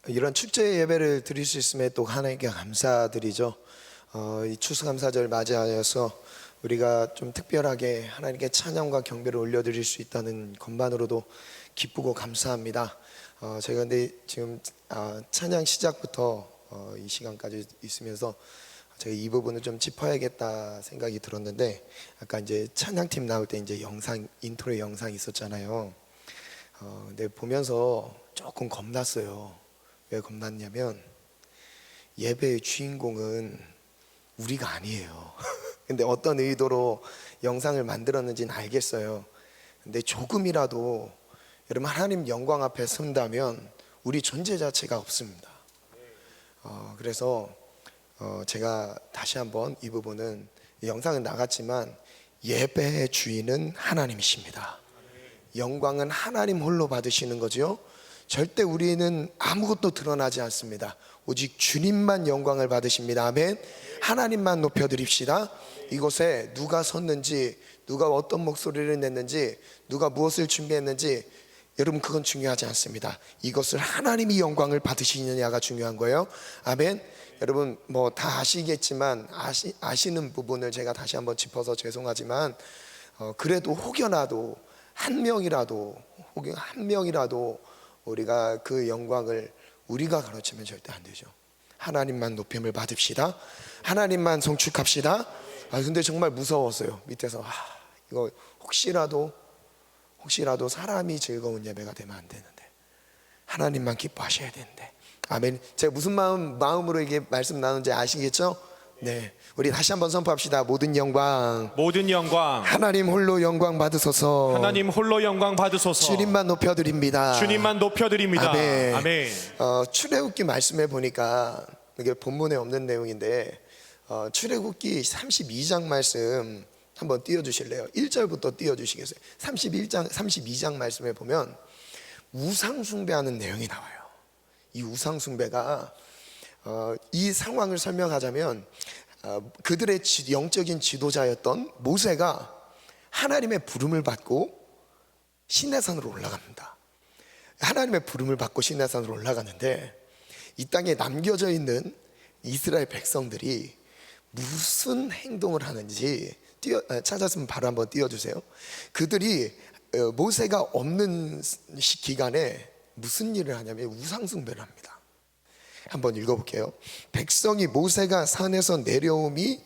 이런 축제 예배를 드릴 수 있음에 또 하나님께 감사드리죠. 이 추수감사절 맞이하여서 우리가 좀 특별하게 하나님께 찬양과 경배를 올려드릴 수 있다는 것만으로도 기쁘고 감사합니다. 제가 근데 지금 찬양 시작부터 이 시간까지 있으면서 제가 이 부분을 좀 짚어야겠다 생각이 들었는데, 아까 이제 찬양팀 나올 때 이제 인트로 영상이 있었잖아요. 근데 보면서 조금 겁났어요. 왜 겁났냐면 예배의 주인공은 우리가 아니에요. 근데 어떤 의도로 영상을 만들었는지는 알겠어요. 근데 조금이라도 여러분 하나님 영광 앞에 선다면 우리 존재 자체가 없습니다. 그래서 제가 다시 한번 이 부분은, 영상은 나갔지만 예배의 주인은 하나님이십니다. 영광은 하나님 홀로 받으시는 거죠. 절대 우리는 아무것도 드러나지 않습니다. 오직 주님만 영광을 받으십니다. 아멘. 하나님만 높여드립시다. 이곳에 누가 섰는지, 누가 어떤 목소리를 냈는지, 누가 무엇을 준비했는지, 여러분 그건 중요하지 않습니다. 이것을 하나님이 영광을 받으시느냐가 중요한 거예요. 아멘. 여러분 뭐 다 아시겠지만 아시는 부분을 제가 다시 한번 짚어서 죄송하지만 그래도 혹여나도 한 명이라도 우리가 그 영광을 우리가 가르치면 절대 안 되죠. 하나님만 높임을 받읍시다. 하나님만 송축합시다. 근데 정말 무서웠어요. 밑에서 이거 혹시라도 사람이 즐거운 예배가 되면 안 되는데 하나님만 기뻐하셔야 되는데. 아멘. 제가 무슨 마음으로 이게 말씀 나누는지 아시겠죠? 네, 우리 다시 한번 선포합시다. 모든 영광 하나님 홀로 영광 받으소서. 하나님 홀로 영광 받으소서. 주님만 높여드립니다. 주님만 높여드립니다. 아멘. 아멘. 출애굽기 말씀해 보니까 이게 본문에 없는 내용인데 출애굽기 32장 말씀 한번 띄워주실래요? 1절부터 띄워주시겠어요? 32장 말씀에 보면 우상 숭배하는 내용이 나와요. 이 우상 숭배가 이 상황을 설명하자면 그들의 영적인 지도자였던 모세가 하나님의 부름을 받고 시내산으로 올라갑니다. 하나님의 부름을 받고 시내산으로 올라가는데 이 땅에 남겨져 있는 이스라엘 백성들이 무슨 행동을 하는지 찾았으면 바로 한번 띄워주세요. 그들이 모세가 없는 기간에 무슨 일을 하냐면 우상 숭배를 합니다. 한번 읽어볼게요. 백성이 모세가 산에서 내려옴이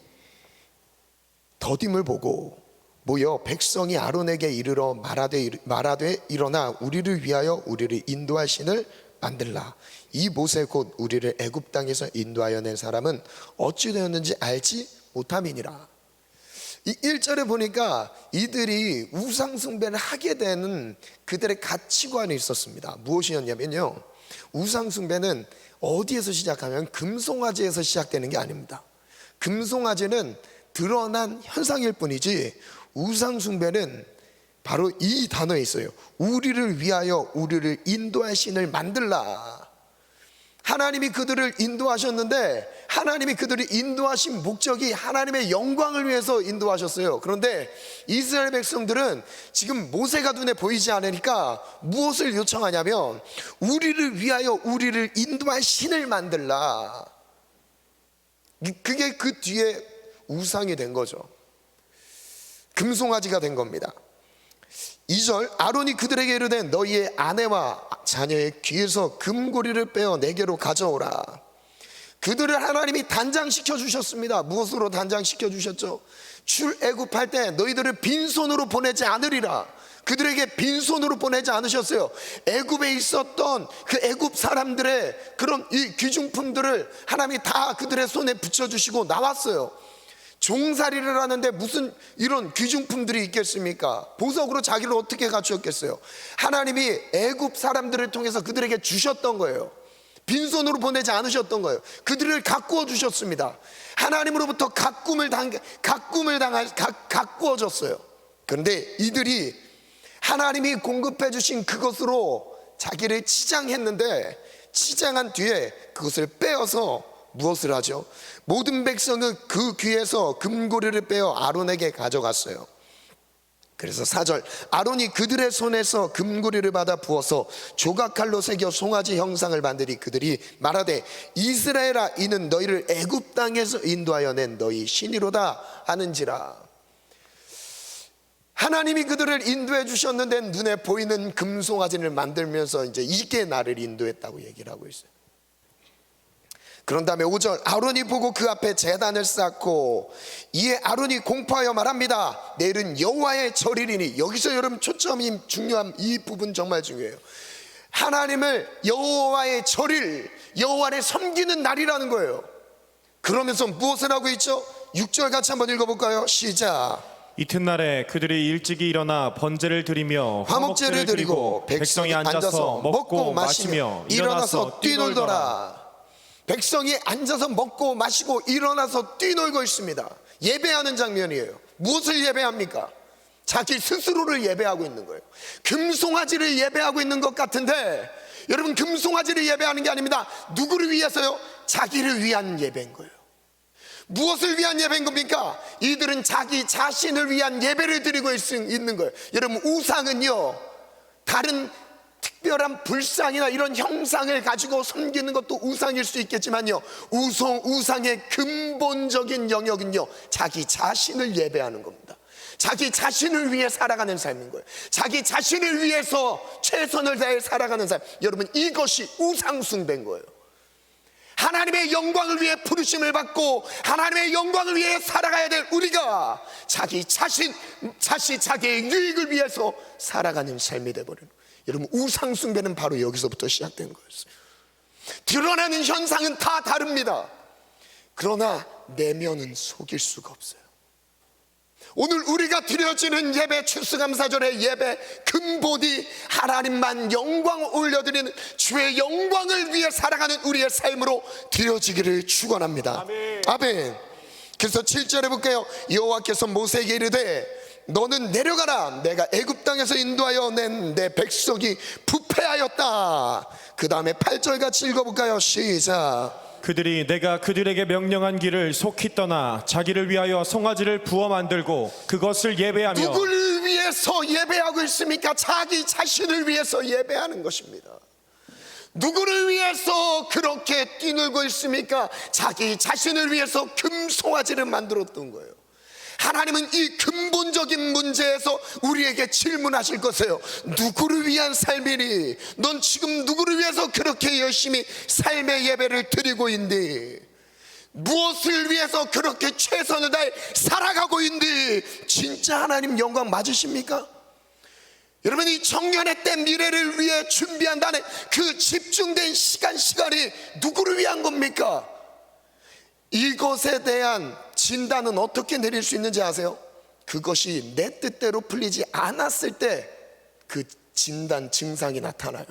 더딤을 보고 모여 백성이 아론에게 이르러 말하되 일어나 우리를 위하여 우리를 인도할 신을 만들라. 이 모세 곧 우리를 애굽 땅에서 인도하여 낸 사람은 어찌 되었는지 알지 못함이니라. 이 1절에 보니까 이들이 우상 숭배를 하게 되는 그들의 가치관이 있었습니다. 무엇이었냐면요, 우상 숭배는 어디에서 시작하면 금송아지에서 시작되는 게 아닙니다. 금송아지는 드러난 현상일 뿐이지 우상 숭배는 바로 이 단어에 있어요. 우리를 위하여 우리를 인도할 신을 만들라. 하나님이 그들을 인도하셨는데 하나님이 그들을 인도하신 목적이 하나님의 영광을 위해서 인도하셨어요. 그런데 이스라엘 백성들은 지금 모세가 눈에 보이지 않으니까 무엇을 요청하냐면 우리를 위하여 우리를 인도할 신을 만들라. 그게 그 뒤에 우상이 된 거죠. 금송아지가 된 겁니다. 2절, 아론이 그들에게 이르되 너희의 아내와 자녀의 귀에서 금고리를 빼어 내게로 가져오라. 그들을 하나님이 단장시켜 주셨습니다. 무엇으로 단장시켜 주셨죠? 출애굽할 때 너희들을 빈손으로 보내지 않으리라. 그들에게 빈손으로 보내지 않으셨어요. 애굽에 있었던 그 애굽 사람들의 그런 이 귀중품들을 하나님이 다 그들의 손에 붙여주시고 나왔어요. 종살이를 하는데 무슨 이런 귀중품들이 있겠습니까? 보석으로 자기를 어떻게 갖추었겠어요? 하나님이 애굽 사람들을 통해서 그들에게 주셨던 거예요. 빈손으로 보내지 않으셨던 거예요. 그들을 가꾸어 주셨습니다. 하나님으로부터 가꾸어졌어요. 그런데 이들이 하나님이 공급해 주신 그것으로 자기를 치장했는데, 치장한 뒤에 그것을 빼어서 무엇을 하죠? 모든 백성은 그 귀에서 금고리를 빼어 아론에게 가져갔어요. 그래서 4절, 아론이 그들의 손에서 금구리를 받아 부어서 조각칼로 새겨 송아지 형상을 만들이 그들이 말하되 이스라엘아 이는 너희를 애굽 땅에서 인도하여 낸 너희 신이로다 하는지라. 하나님이 그들을 인도해 주셨는데 눈에 보이는 금송아지를 만들면서 이제 이게 나를 인도했다고 얘기를 하고 있어요. 그런 다음에 5절, 아론이 보고 그 앞에 제단을 쌓고 이에 아론이 공포하여 말합니다. 내일은 여호와의 절이리니. 여기서 여러분 초점이 중요한 이 부분 정말 중요해요. 하나님을 여호와의 절일, 여호와를 섬기는 날이라는 거예요. 그러면서 무엇을 하고 있죠? 6절 같이 한번 읽어볼까요? 시작. 이튿날에 그들이 일찍이 일어나 번제를 드리며 화목제를 드리고 백성이 앉아서 먹고 마시며 일어나서 뛰놀더라. 백성이 앉아서 먹고 마시고 일어나서 뛰놀고 있습니다. 예배하는 장면이에요. 무엇을 예배합니까? 자기 스스로를 예배하고 있는 거예요. 금송아지를 예배하고 있는 것 같은데, 여러분 금송아지를 예배하는 게 아닙니다. 누구를 위해서요? 자기를 위한 예배인 거예요. 무엇을 위한 예배인 겁니까? 이들은 자기 자신을 위한 예배를 드리고 있는 거예요. 여러분 우상은요, 다른 특별한 불상이나 이런 형상을 가지고 섬기는 것도 우상일 수 있겠지만요, 우상의 근본적인 영역은요, 자기 자신을 예배하는 겁니다. 자기 자신을 위해 살아가는 삶인 거예요. 자기 자신을 위해서 최선을 다해 살아가는 삶. 여러분 이것이 우상 숭배인 거예요. 하나님의 영광을 위해 부르심을 받고 하나님의 영광을 위해 살아가야 될 우리가 자기 자기의 유익을 위해서 살아가는 삶이 되어버리는 거예요. 여러분 우상 숭배는 바로 여기서부터 시작된 거였어요. 드러나는 현상은 다 다릅니다. 그러나 내면은 속일 수가 없어요. 오늘 우리가 드려지는 예배, 추수감사절의 예배 근본이 하나님만 영광을 올려드리는 주의 영광을 위해 살아가는 우리의 삶으로 드려지기를 축원합니다. 아멘. 그래서 7절에 볼까요? 여호와께서 모세에게 이르되 너는 내려가라. 내가 애굽 땅에서 인도하여 낸 내 백성이 부패하였다. 그 다음에 8절 같이 읽어볼까요? 시작. 그들이 내가 그들에게 명령한 길을 속히 떠나 자기를 위하여 송아지를 부어 만들고 그것을 예배하며. 누구를 위해서 예배하고 있습니까? 자기 자신을 위해서 예배하는 것입니다. 누구를 위해서 그렇게 뛰놀고 있습니까? 자기 자신을 위해서 금송아지를 만들었던 거예요. 하나님은 이 근본적인 문제에서 우리에게 질문하실 것이에요. 누구를 위한 삶이니? 넌 지금 누구를 위해서 그렇게 열심히 삶의 예배를 드리고 있니? 무엇을 위해서 그렇게 최선을 다해 살아가고 있니? 진짜 하나님 영광 맞으십니까? 여러분 이 청년의 때 미래를 위해 준비한다는 그 집중된 시간이 누구를 위한 겁니까? 이것에 대한 진단은 어떻게 내릴 수 있는지 아세요? 그것이 내 뜻대로 풀리지 않았을 때 그 진단 증상이 나타나요.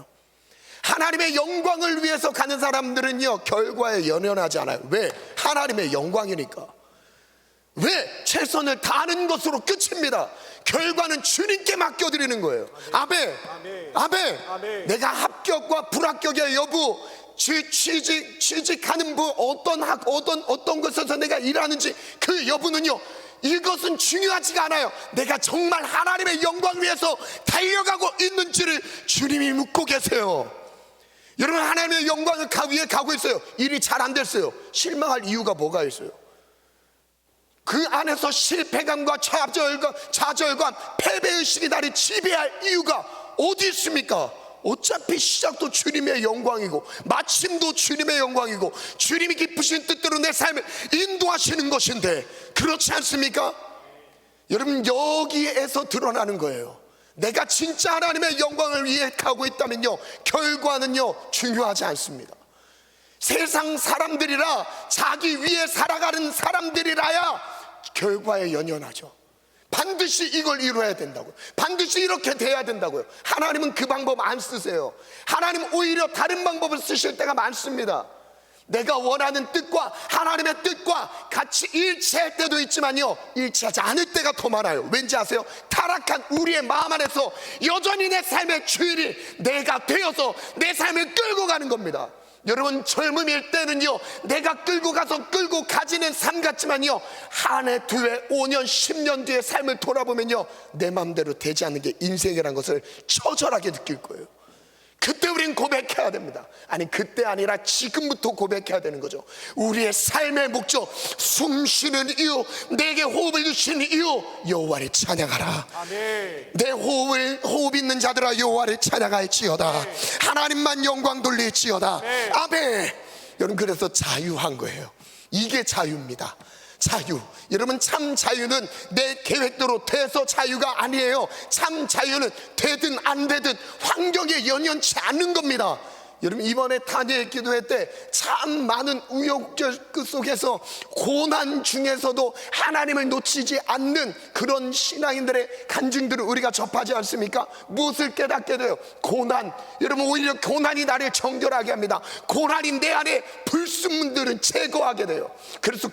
하나님의 영광을 위해서 가는 사람들은요 결과에 연연하지 않아요. 왜? 하나님의 영광이니까. 왜? 최선을 다하는 것으로 끝입니다. 결과는 주님께 맡겨드리는 거예요. 아멘. 아멘. 내가 합격과 불합격의 여부, 취직하는 어떤 곳에서 내가 일하는지 그 여부는요, 이것은 중요하지가 않아요. 내가 정말 하나님의 영광을 위해서 달려가고 있는지를 주님이 묻고 계세요. 여러분 하나님의 영광을 위해 가고 있어요. 일이 잘 안 됐어요. 실망할 이유가 뭐가 있어요? 그 안에서 실패감과 좌절감, 패배의식이 나를 지배할 이유가 어디 있습니까? 어차피 시작도 주님의 영광이고 마침도 주님의 영광이고 주님이 기쁘신 뜻대로 내 삶을 인도하시는 것인데 그렇지 않습니까? 여러분 여기에서 드러나는 거예요. 내가 진짜 하나님의 영광을 위해 가고 있다면요 결과는요 중요하지 않습니다. 세상 사람들이라 자기 위해 살아가는 사람들이라야 결과에 연연하죠. 반드시 이걸 이루어야 된다고요. 반드시 이렇게 돼야 된다고요. 하나님은 그 방법 안 쓰세요. 하나님은 오히려 다른 방법을 쓰실 때가 많습니다. 내가 원하는 뜻과 하나님의 뜻과 같이 일치할 때도 있지만요 일치하지 않을 때가 더 많아요. 왠지 아세요? 타락한 우리의 마음 안에서 여전히 내 삶의 주인이 내가 되어서 내 삶을 끌고 가는 겁니다. 여러분, 젊음일 때는요, 내가 끌고 가지는 삶 같지만요, 한 해, 두 해, 5년, 10년 뒤에 삶을 돌아보면요, 내 마음대로 되지 않는 게 인생이라는 것을 처절하게 느낄 거예요. 그때 우린 고백해야 됩니다. 아니, 그때 아니라 지금부터 고백해야 되는 거죠. 우리의 삶의 목적, 숨 쉬는 이유, 내게 호흡을 주신 이유, 여호와를 찬양하라. 아멘. 내 호흡 있는 자들아 여호와를 찬양할지어다. 하나님만 영광 돌릴지어다. 아멘. 여러분, 그래서 자유한 거예요. 이게 자유입니다. 자유. 여러분, 참 자유는 내 계획대로 돼서 자유가 아니에요. 참 자유는 되든 안 되든 환경에 연연치 않는 겁니다. 여러분, 이번에 다니엘 기도회 때 참 많은 우여곡절 속에서 고난 중에서도 하나님을 놓치지 않는 그런 신앙인들의 간증들을 우리가 접하지 않습니까? 무엇을 깨닫게 돼요? 고난. 여러분, 오히려 고난이 나를 정결하게 합니다. 고난이 내 안에 불순물들은 제거하게 돼요. 그래서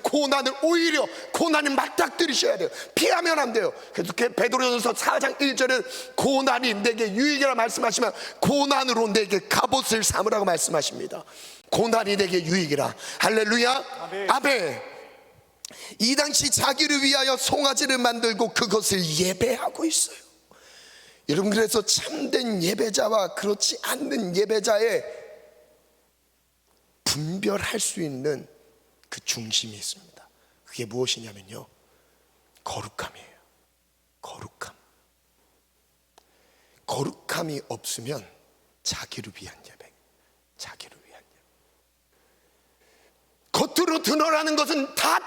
오히려 고난을 맞닥뜨리셔야 돼요. 피하면 안 돼요. 그래서 베드로전서 4장 1절은 고난이 내게 유익이라 말씀하시면 고난으로 내게 갑옷을 삼으라고 말씀하십니다. 고난이 내게 유익이라. 할렐루야. 아멘. 이 당시 자기를 위하여 송아지를 만들고 그것을 예배하고 있어요. 여러분, 그래서 참된 예배자와 그렇지 않는 예배자의 분별할 수 있는 그 중심이 있습니다. 그게 무엇이냐면요, 거룩함이에요. 거룩함이 없으면 자기를 위한 예배, 자기를 위한 예배. 겉으로 드러나는 것은 다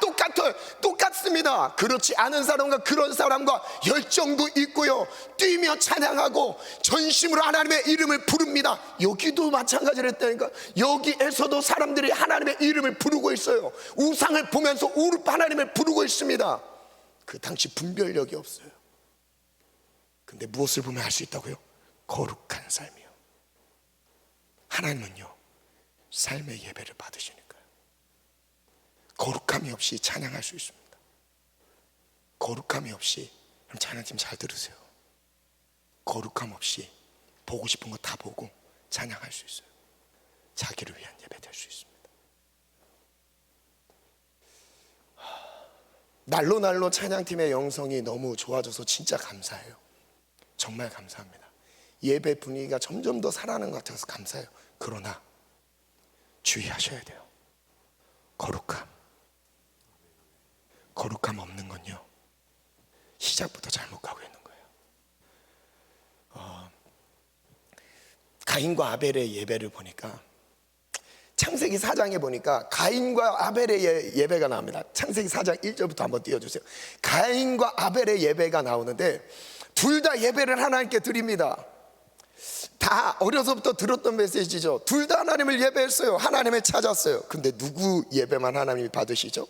똑같습니다. 그렇지 않은 사람과 그런 사람과 열정도 있고요, 뛰며 찬양하고 전심으로 하나님의 이름을 부릅니다. 여기도 마찬가지로 했다니까. 여기에서도 사람들이 하나님의 이름을 부르고 있어요. 우상을 보면서 하나님을 부르고 있습니다. 그 당시 분별력이 없어요. 근데 무엇을 보면 알 수 있다고요? 거룩한 삶이요. 하나님은요, 삶의 예배를 받으시니까요. 거룩함이 없이 찬양할 수 있습니다. 거룩함이 없이, 그럼 찬양팀 잘 들으세요. 거룩함 없이 보고 싶은 거 다 보고 찬양할 수 있어요. 자기를 위한 예배 될 수 있습니다. 날로 찬양팀의 영성이 너무 좋아져서 진짜 감사해요. 정말 감사합니다. 예배 분위기가 점점 더 살아나는 것 같아서 감사해요. 그러나 주의하셔야 돼요. 거룩함 없는 건요, 시작부터 잘못 가고 있는 거예요. 가인과 아벨의 예배를 보니까, 창세기 4장에 보니까 가인과 아벨의 예배가 나옵니다. 창세기 4장 1절부터 한번 띄워주세요. 가인과 아벨의 예배가 나오는데 둘 다 예배를 하나님께 드립니다. 다 어려서부터 들었던 메시지죠. 둘 다 하나님을 예배했어요. 하나님을 찾았어요. 근데 누구 예배만 하나님이 받으시죠?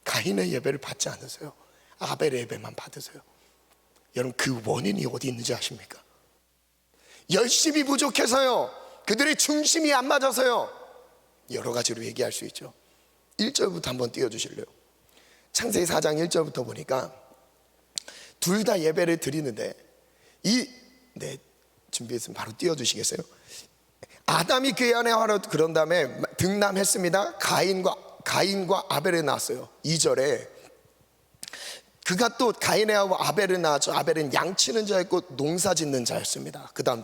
가인의 예배를 받지 않으세요. 아벨의 예배만 받으세요. 여러분, 그 원인이 어디 있는지 아십니까? 열심이 부족해서요. 그들의 중심이 안 맞아서요. 여러 가지로 얘기할 수 있죠. 1절부터 한번 띄워주실래요? 창세기 4장 1절부터 보니까 둘 다 예배를 드리는데 준비했으면 바로 띄워주시겠어요? 아담이 그의 아내 하와로 그런 다음에 등남했습니다. 가인과 아벨을 낳았어요. 2절에 그가 또 가인의 아와 아벨을 낳았죠. 아벨은 양치는 자였고 농사짓는 자였습니다. 그 다음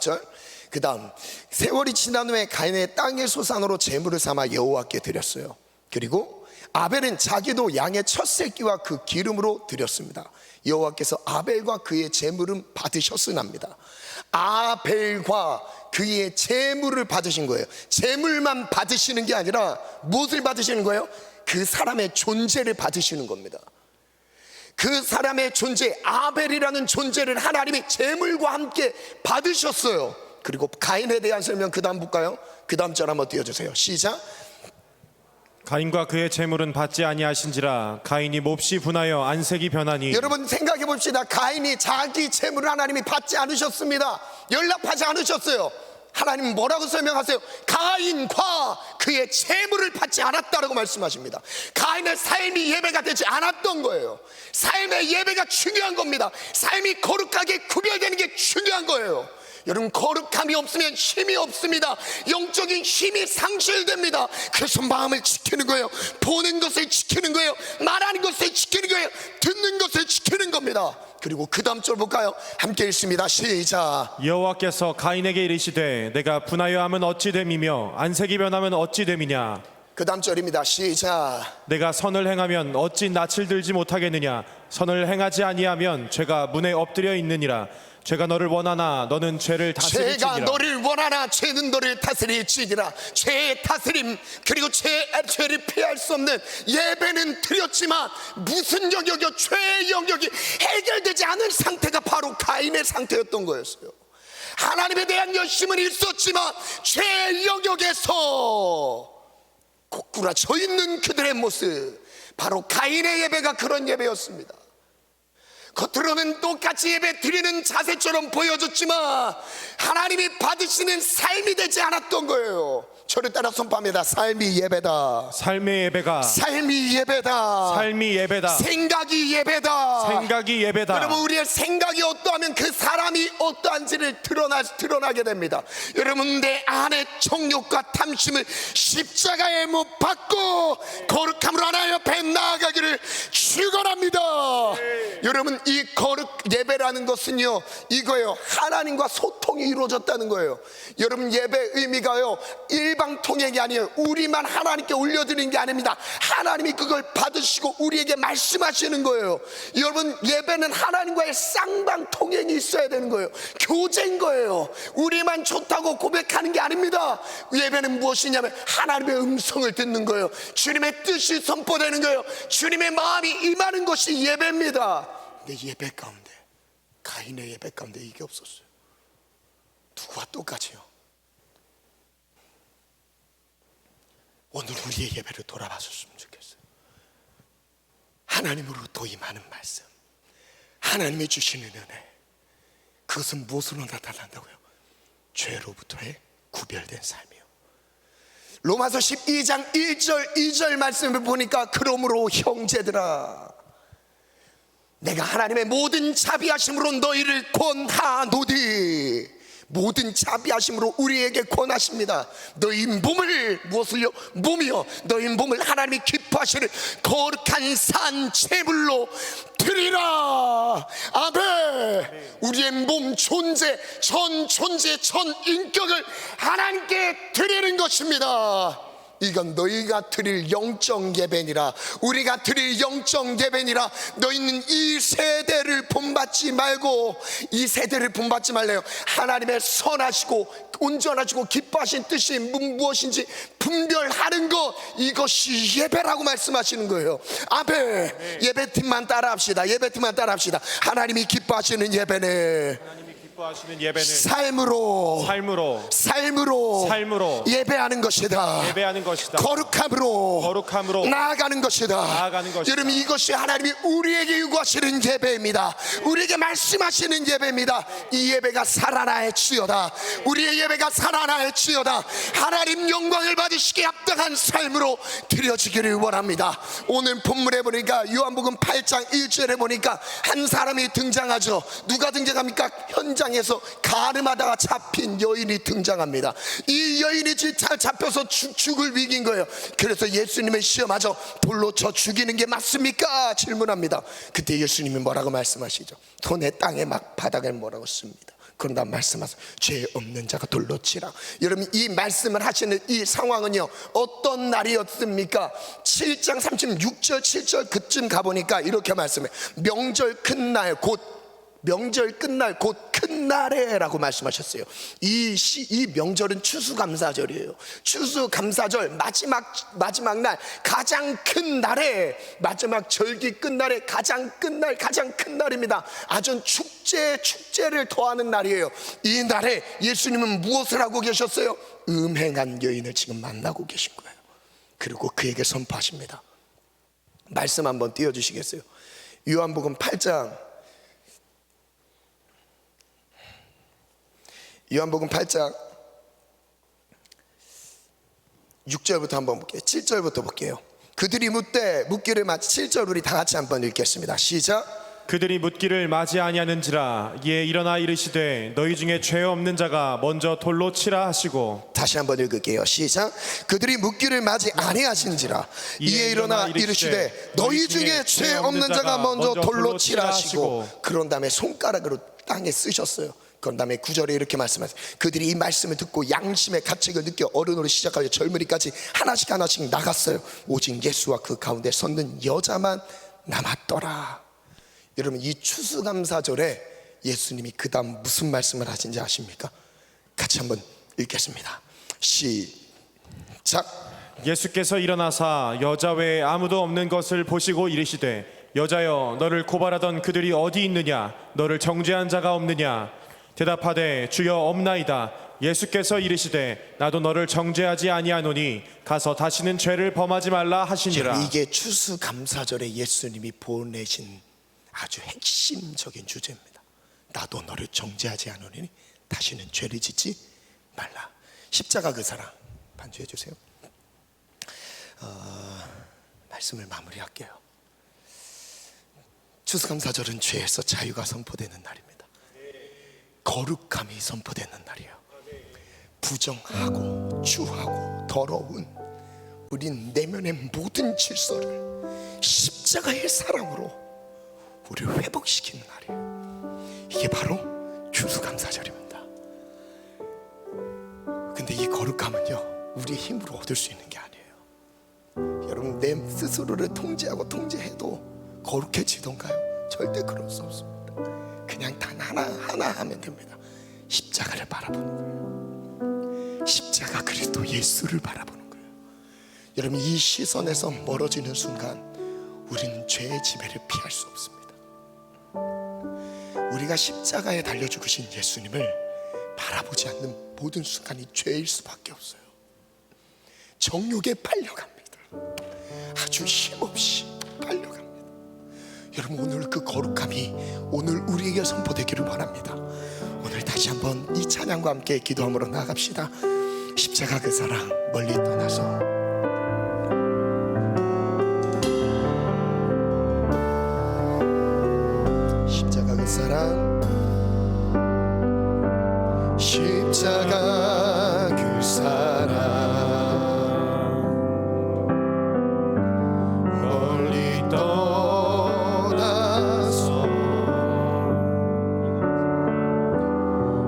세월이 지난 후에 가인의 땅의 소산으로 제물을 삼아 여호와께 드렸어요. 그리고 아벨은 자기도 양의 첫 새끼와 그 기름으로 드렸습니다. 여호와께서 아벨과 그의 제물은 받으셨으나입니다. 아벨과 그의 제물을 받으신 거예요. 제물만 받으시는 게 아니라 무엇을 받으시는 거예요? 그 사람의 존재를 받으시는 겁니다. 그 사람의 존재, 아벨이라는 존재를 하나님이 제물과 함께 받으셨어요. 그리고 가인에 대한 설명 그 다음 볼까요? 그 다음 절 한번 띄워주세요. 시작. 가인과 그의 재물은 받지 아니하신지라 가인이 몹시 분하여 안색이 변하니. 여러분 생각해 봅시다. 가인이 자기 재물을 하나님이 받지 않으셨습니다. 연락하지 않으셨어요. 하나님 뭐라고 설명하세요? 가인과 그의 재물을 받지 않았다라고 말씀하십니다. 가인의 삶이 예배가 되지 않았던 거예요. 삶의 예배가 중요한 겁니다. 삶이 거룩하게 구별되는 게 중요한 거예요. 여러분, 거룩함이 없으면 힘이 없습니다. 영적인 힘이 상실됩니다. 그래서 마음을 지키는 거예요. 보는 것을 지키는 거예요. 말하는 것을 지키는 거예요. 듣는 것을 지키는 겁니다. 그리고 그 다음 절 볼까요? 함께 읽습니다. 시작. 여호와께서 가인에게 이르시되 내가 분하여 함은 어찌 됨이며 안색이 변하면 어찌 됨이냐. 그 다음 절입니다. 시작. 내가 선을 행하면 어찌 낯을 들지 못하겠느냐. 선을 행하지 아니하면 죄가 문에 엎드려 있느니라. 죄가 너를 원하나 너는 죄를 죄가 다스릴지니라. 너를 원하나 죄는 너를 다스릴지니라. 죄의 다스림, 그리고 죄를 피할 수 없는 예배는 드렸지만 무슨 영역이요? 죄의 영역이 해결되지 않은 상태가 바로 가인의 상태였던 거였어요. 하나님에 대한 열심은 있었지만 죄의 영역에서 고꾸라져 있는 그들의 모습, 바로 가인의 예배가 그런 예배였습니다. 겉으로는 똑같이 예배 드리는 자세처럼 보여줬지만 하나님이 받으시는 삶이 되지 않았던 거예요. 저를 따라 선포합니다. 삶이 예배다. 삶의 예배가 삶이 예배다. 삶이 예배다. 생각이 예배다. 생각이 예배다. 여러분, 우리의 생각이 어떠하면 그 사람이 어떠한지를 드러나게 됩니다. 여러분, 내 안의 정욕과 탐심을 십자가에 못 박고 거룩함으로 하나님 앞에 나아가기를 축원합니다. 여러분, 이 거룩 예배라는 것은요, 이거예요. 하나님과 소통이 이루어졌다는 거예요. 여러분, 예배 의미가요, 일방 통행이 아니에요. 우리만 하나님께 올려드리는 게 아닙니다. 하나님이 그걸 받으시고 우리에게 말씀하시는 거예요. 여러분, 예배는 하나님과의 쌍방 통행이 있어야 되는 거예요. 교제인 거예요. 우리만 좋다고 고백하는 게 아닙니다. 예배는 무엇이냐면 하나님의 음성을 듣는 거예요. 주님의 뜻이 선포되는 거예요. 주님의 마음이 임하는 것이 예배입니다. 내 예배 가운데, 가인의 예배 가운데 이게 없었어요. 누구와 똑같이요. 오늘 우리의 예배를 돌아봤었으면 좋겠어요. 하나님으로부터 임하는 말씀, 하나님이 주시는 은혜, 그것은 무엇으로 나타난다고요? 죄로부터의 구별된 삶이요. 로마서 12장 1절 2절 말씀을 보니까, 그러므로 형제들아, 내가 하나님의 모든 자비하심으로 너희를 권하노니, 모든 자비하심으로 우리에게 권하십니다. 너희 몸을, 무엇을요? 몸이요, 너희 몸을 하나님이 기뻐하시는 거룩한 산 제물로 드리라. 아멘. 우리의 몸 존재, 전 존재, 전 인격을 하나님께 드리는 것입니다. 이건 너희가 드릴 영적 예배니라. 우리가 드릴 영적 예배니라. 너희는 이 세대를 본받지 말고, 이 세대를 본받지 말래요. 하나님의 선하시고 온전하시고 기뻐하신 뜻이 무엇인지 분별하는 것, 이것이 예배라고 말씀하시는 거예요. 아멘. 예배팀만 따라합시다. 예배팀만 따라합시다. 하나님이 기뻐하시는 예배는, 하시는 예배는 삶으로 예배하는 것이다. 예배하는 것이다. 거룩함으로 나아가는 것이다. 여러분, 이것이 하나님이 우리에게 요구하시는 예배입니다. 우리에게 말씀하시는 예배입니다. 이 예배가 살아나야지어다. 우리의 예배가 살아나야지어다. 하나님 영광을 받으시기에 합당한 삶으로 드려지기를 원합니다. 오늘 본문에 보니까 요한복음 8장 1절에 보니까 한 사람이 등장하죠. 누가 등장합니까? 현장에서 가늠하다가 잡힌 여인이 등장합니다. 이 여인이 잡혀서 죽을 위기인 거예요. 그래서 예수님의 시험하죠. 돌로 쳐 죽이는 게 맞습니까? 질문합니다. 그때 예수님이 뭐라고 말씀하시죠? 손에 땅에 막 바닥에 뭐라고 씁니다. 그런다 말씀하세요. 죄 없는 자가 돌로 치라. 여러분, 이 말씀을 하시는 이 상황은요, 어떤 날이었습니까? 7장 36절 7절 그쯤 가보니까 이렇게 말씀해요. 명절 큰 날, 곧 명절 끝날 곧 큰 날에라고 말씀하셨어요. 이 명절은 추수감사절이에요. 추수감사절 마지막 날, 가장 큰 날에, 마지막 절기 끝날에 가장 큰 날입니다. 아주 축제를 더하는 날이에요. 이 날에 예수님은 무엇을 하고 계셨어요? 음행한 여인을 지금 만나고 계신 거예요. 그리고 그에게 선포하십니다. 말씀 한번 띄워주시겠어요? 요한복음 8장 6절부터 한번 볼게요. 7절부터 볼게요. 그들이 묻기를 마치 7절 우리 다 같이 한번 읽겠습니다. 시작. 그들이 묻기를 맞이 아니하는지라. 이에 일어나 이르시되 너희 중에 죄 없는 자가 먼저 돌로 치라 하시고. 다시 한번 읽을게요. 시작. 그들이 묻기를 맞이 아니하신지라. 이에 일어나 이르시되 너희 중에 죄 없는 자가 먼저 돌로 치라 하시고. 그런 다음에 손가락으로 땅에 쓰셨어요. 그런 다음에 9절에 이렇게 말씀하세요. 그들이 이 말씀을 듣고 양심의 가책을 느껴 어른으로 시작하여 젊은이까지 하나씩 하나씩 나갔어요. 오직 예수와 그 가운데 섰는 여자만 남았더라. 여러분, 이 추수감사절에 예수님이 그 다음 무슨 말씀을 하신지 아십니까? 같이 한번 읽겠습니다. 시작. 예수께서 일어나사 여자 외에 아무도 없는 것을 보시고 이르시되 여자여 너를 고발하던 그들이 어디 있느냐? 너를 정죄한 자가 없느냐? 대답하되 주여 없나이다. 예수께서 이르시되 나도 너를 정죄하지 아니하노니 가서 다시는 죄를 범하지 말라 하시니라. 이게 추수감사절에 예수님이 보내신 아주 핵심적인 주제입니다. 나도 너를 정죄하지 않으니 다시는 죄를 짓지 말라. 십자가 그 사랑 반주해 주세요. 말씀을 마무리할게요. 추수감사절은 죄에서 자유가 선포되는 날입니다. 거룩함이 선포되는 날이에요. 부정하고 추하고 더러운 우린 내면의 모든 질서를 십자가의 사랑으로 우리를 회복시키는 날이에요. 이게 바로 추수감사절입니다. 근데 이 거룩함은요, 우리의 힘으로 얻을 수 있는 게 아니에요. 여러분, 내 스스로를 통제하고 통제해도 거룩해지던가요? 절대 그럴 수 없습니다. 그냥 단 하나 하면 됩니다. 십자가를 바라보는 거예요. 십자가 그리스도 예수를 바라보는 거예요. 여러분, 이 시선에서 멀어지는 순간 우리는 죄의 지배를 피할 수 없습니다. 우리가 십자가에 달려 죽으신 예수님을 바라보지 않는 모든 순간이 죄일 수밖에 없어요. 정욕에 빨려갑니다. 아주 힘없이 빨려갑니다. 여러분, 오늘 그 거룩함이 오늘 우리에게 선포되기를 바랍니다. 오늘 다시 한번 이 찬양과 함께 기도함으로 나아갑시다. 십자가 그 사랑 멀리 떠나서 십자가 그 사랑, 십자가 그 사랑 멀리 떠나서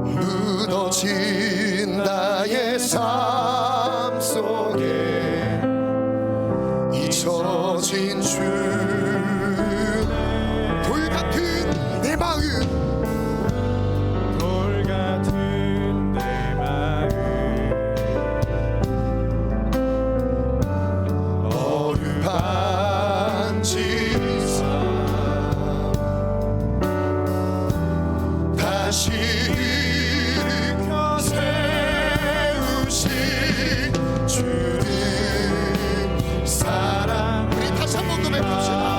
무너진 나의 삶 속에 잊혀진 주 돌 같은 내 마음, 돌 같은 내 마음 어루반지사 다시 일으켜 세우신 주를 사랑. 우리 다시 한번 고백합시다.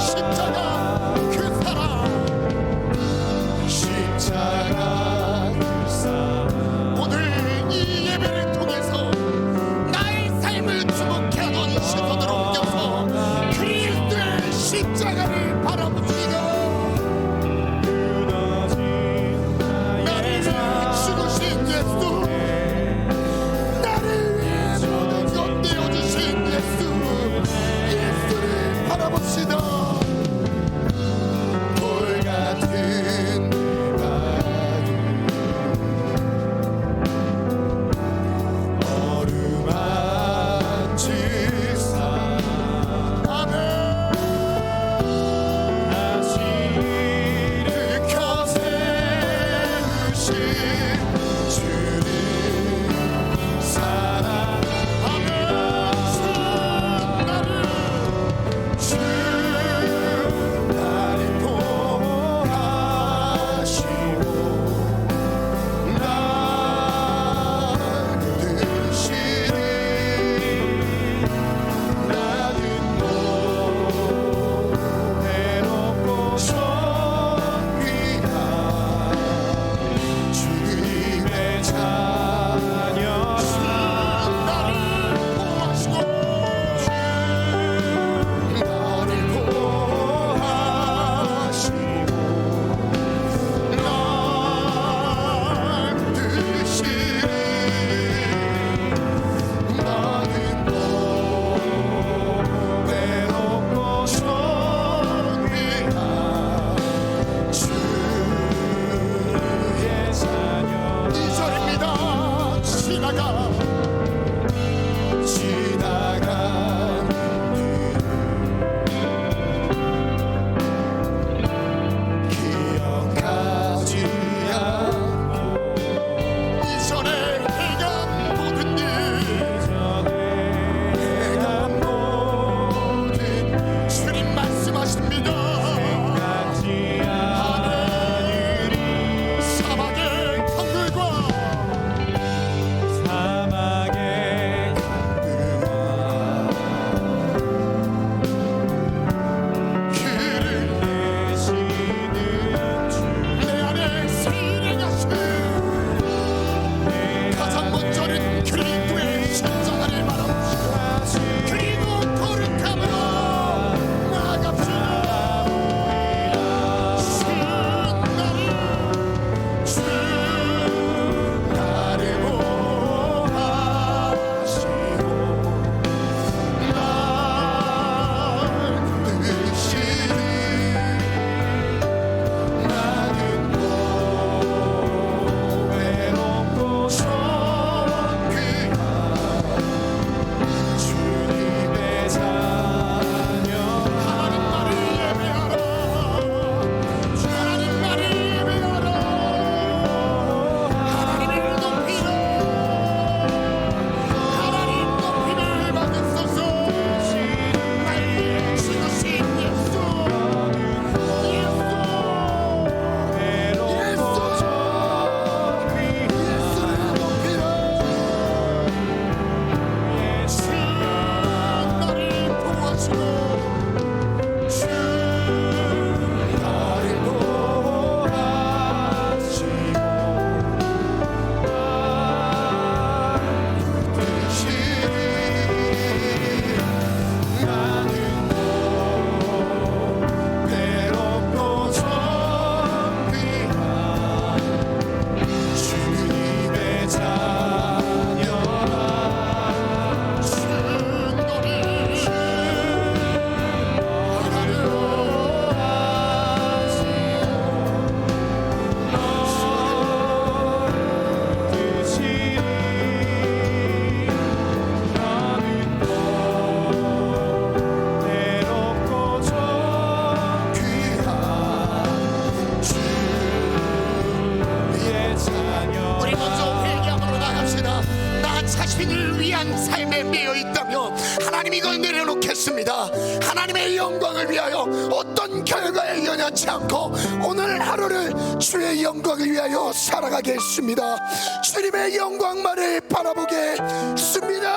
자신을 위한 삶에 매여 있다면 하나님 이걸 내려놓겠습니다. 하나님의 영광을 위하여 어떤 결과에 연연치 않고 오늘 하루를 주의 영광을 위하여 살아가겠습니다. 주님의 영광만을 바라보겠습니다.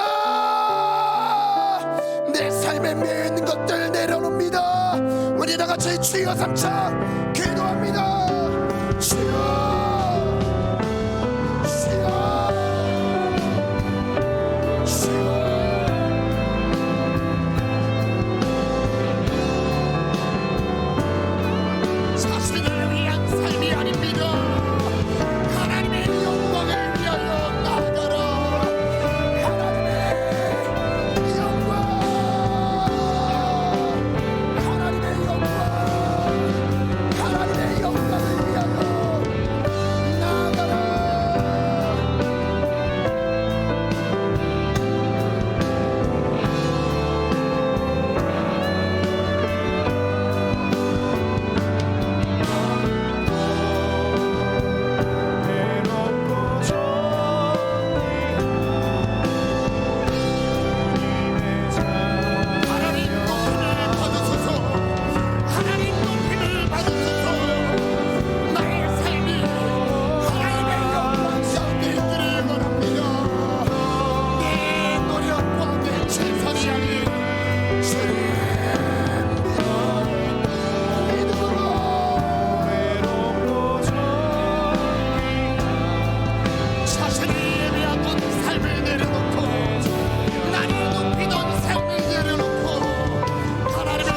내 삶에 매여 있는 것들 내려놓습니다. 우리 다 같이 주여 삼자 기도합니다. 주여 자신을 위한 삶이 아닙니다. 하나님의 영광을 위하여 나아가라. 하나님의 영광, 하나님의 영광, 하나님의 영광을 위하여 나아가라. 하나님 높임을 받으소서. 하나님 높임을 받으소서. 나의 삶이 하나님의 영광스럽게 있기를 원합니다. 내 노력과 내 최선이 아닌 주님 자신이 예배하던 삶을 내려놓고 나를 높이던 삶을 내려놓고 하나님을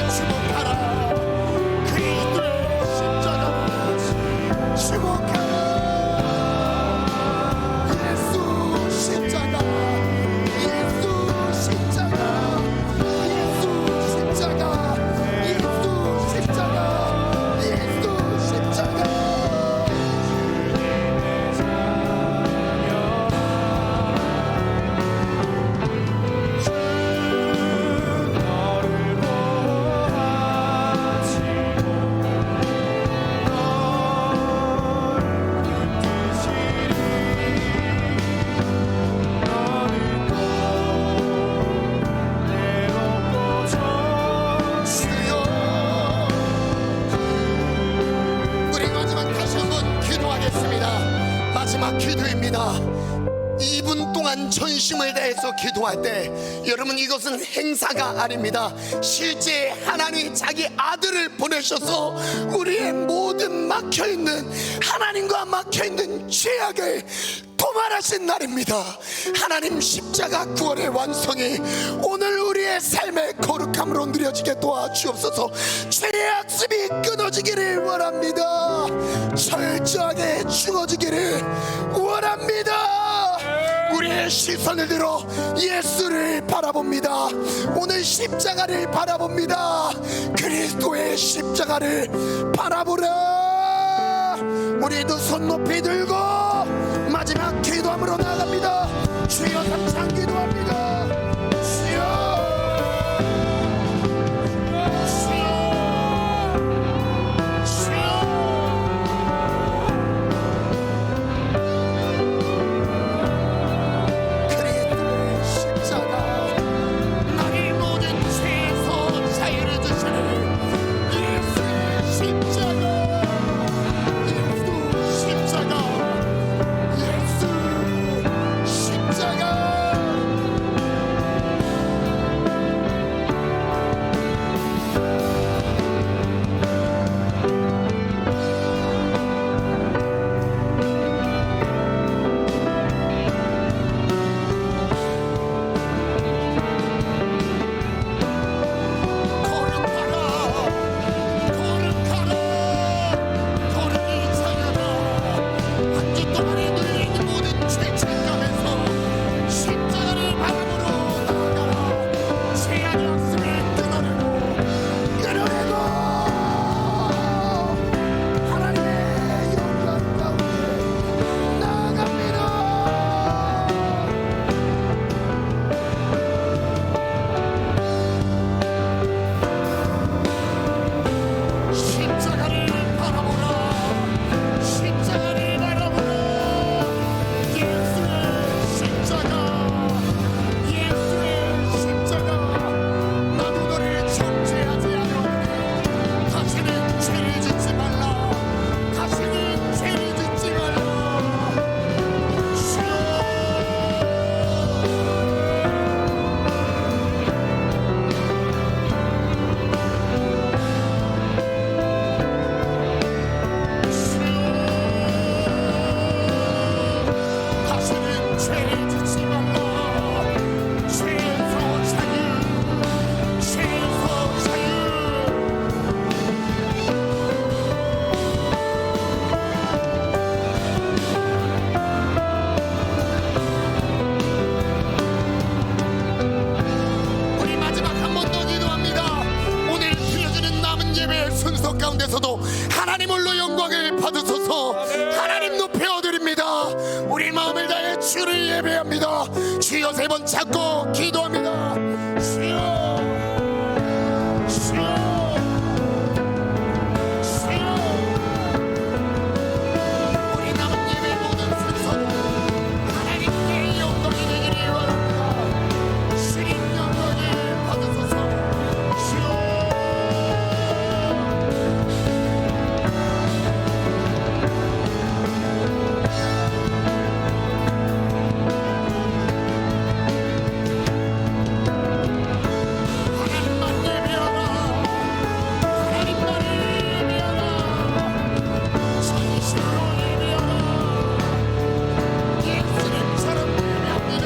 주목하라. 그리스도의 십자가를 주목하라. 예수 십자가, 예수 십자가, 예수 십자가, 예수 십자가, 예수 십자가. 우리 마지막 다시 한번 기도하겠습니다. 마지막 기도입니다. 2분 동안 전심을 다해서 기도할 때 여러분 이것은 행사가 아닙니다. 실제 하나님이 자기 아들을 보내셔서 우리의 모든 막혀있는 하나님과 막혀있는 죄악을 도말하신 날입니다. 하나님 십자가 구원의 완성이 오늘 우리의 삶의 거룩함으로 누려지게 도와주옵소서. 죄의 악습이 끊어지기를 원합니다. 철저하게 죽어지기를 원합니다. 우리의 시선을 들어 예수를 바라봅니다. 오늘 십자가를 바라봅니다. 그리스도의 십자가를 바라보라. 우리도 손 높이 들고 마지막 기도함으로 나아갑니다. 주여 삼창 기도합니다. 주여, 주여, 주여. 그리스도의 십자가 나의 모든 죄에서 자유를 주시는 예수의 십자가, 예수 십자가, 예수 주여 3번 찾고 기도합니다. 주여, 주여, 주여. 우리 남은 예배 모든 순서는 하나님께 영광이 되기를 원합니다. 주님 영광을 받으소서. 주여. 하나님만 예배하라. 하나님만 예배하라. 진실로 예배하라. 예수님처럼 예배합니다.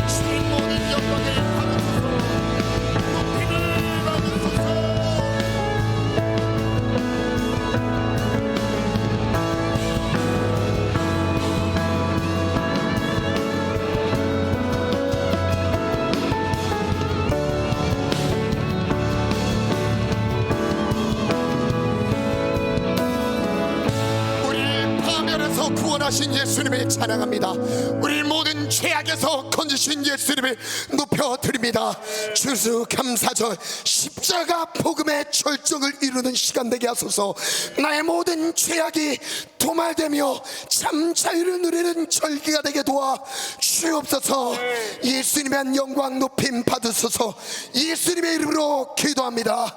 주님 모든 영광을 받으소서. 높임을 받으소서. 우리를 파멸에서 구원하신 예수님을 찬양합니다. 우리 모든 죄악에서 건지신 예수님을 높여드립니다. 추수감사절 십자가 복음의 절정을 이루는 시간 되게 하소서. 나의 모든 죄악이 도말되며 참 자유를 누리는 절기가 되게 도와 주옵소서. 예수님의 영광 높임 받으소서. 예수님의 이름으로 기도합니다.